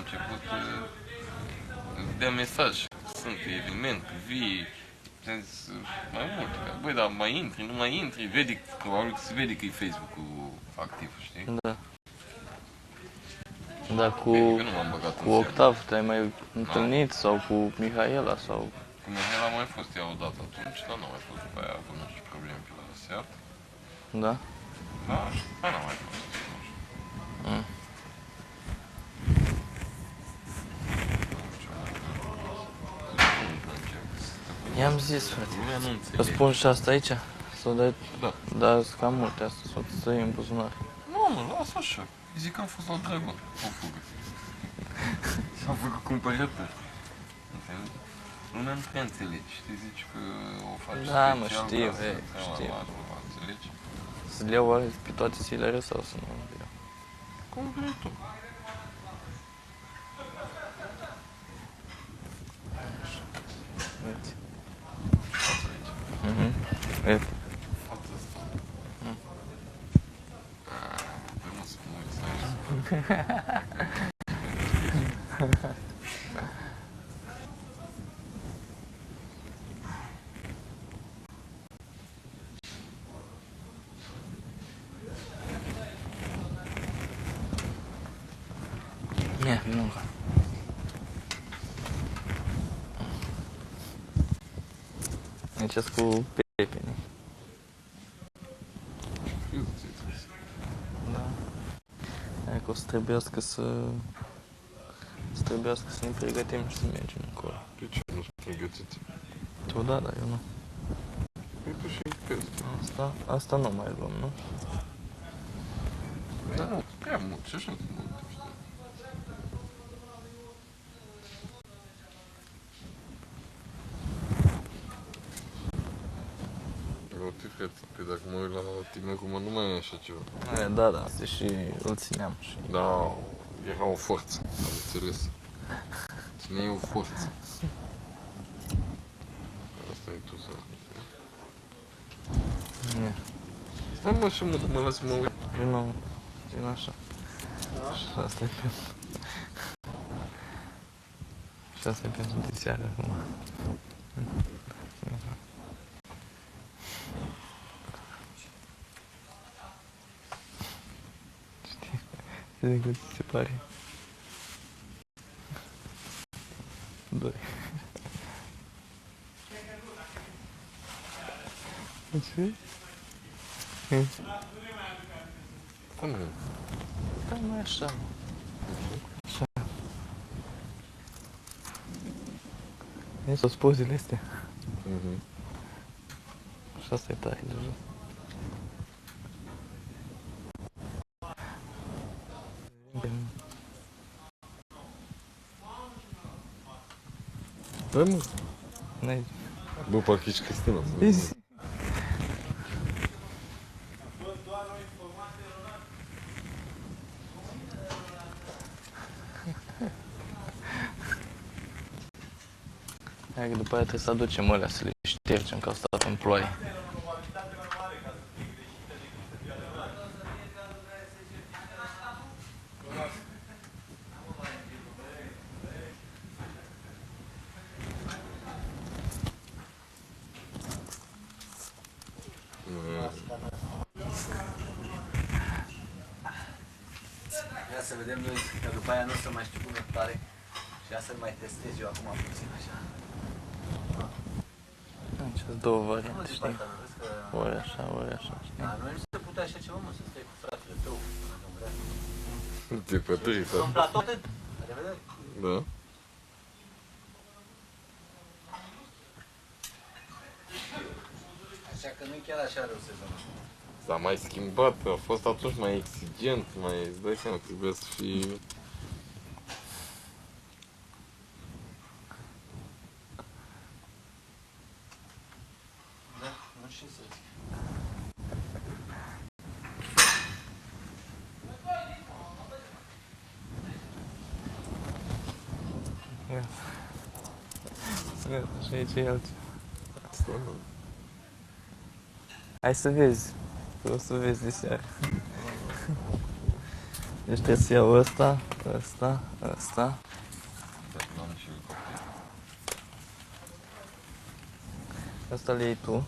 început îți dea mesaj. Sunt eveniment, vii, mai mult. Băi, dar mai intri, nu mai intri, vede, probabil se vede că e Facebook-ul activ, știi? Da. Da, cu Eu nu m-am băgat în seamă. Octav te-ai mai întâlnit sau cu Mihaela sau... Cu Mihaela a mai fost ea odată atunci, dar nu a mai fost după aia, a avut nu știu probleme pe la seat. Da? Da, și după aia n-a mai fost, nu știu. Mm. I-am zis, frate. Lumea nu Îți înțelege. spun și asta aici? Sau dai... Da. Da, sunt cam multe astea, sau să iei în buzunar. Nu, mă, lasă așa. Zic că am fost la Dragon, o fugă. Și am făcut cumpărături. Înțelegi? Lumea nu prea înțelege, știi, zici că o faci Da, mă, special știu, ca să hei, te iau știu. la altceva, înțelegi? Să le iau oare pe toate zilele sau să nu le iau? Cum vrei tu. Uite. Mhm. Uite. Față asta. Mm. Păi mă, să mă uit să aici. Ia, vină încă. Aici sunt cu pepenii. Știu, ți-ai zis. Da. Aia că o să trebuiască să... Să trebuiască să ne pregătim și să mergem încolo. De ce nu sunt pregătiți? Tu da, dar eu nu. Păi tu și peste. Asta nu mai luăm, nu? Da, prea mult, și așa de mult, știi? Uite, frate, că dacă mă uit la tine acum nu mai e așa ceva. Da, da, asta și îl țineam și... Da, era o forță, am înțeles. Ține o forță. Asta e tu să... Ia, Stai mă și mă las să mă uit. vino așa. Și asta e pentru... Și asta e pentru de seară acum. Știi? Știi cât ți se pare? Doi. Ce? Stai mă. Da, mai așa, mă. Așa. Vezi toți pozele astea? Mhm. Și asta e tare deja. Stai mă. N-ai... Bă, parcă ești Cristina. Vezi? Hai că după aia trebuie să aducem alea să le ștergem, că au stat în ploaie. Ia să vedem noi, că după aia nu o să mai știu cum îmi pare. Și ia să-l mai testez eu acum puțin așa. Aici sunt două variante, Nu zic știi? asta, nu vezi că... Ori așa, știi? Dar noi nu se putea așa ceva, mă, să stai cu fratele tău, dacă vrea. Te pătăi, În platou atât. La revedere. Da. Așa că nu e chiar așa rău sezonul. S-a mai schimbat, a fost atunci mai exigent, mai, îți dai seama, trebuia să fii... Da, nu știu să zic. Gata, și aici e altceva. Asta nu. Hai să vezi. O să vezi de seară. Deci trebuie să iau ăsta, ăsta, ăsta. Da, l-am și eu copiat. Ăsta le iei tu.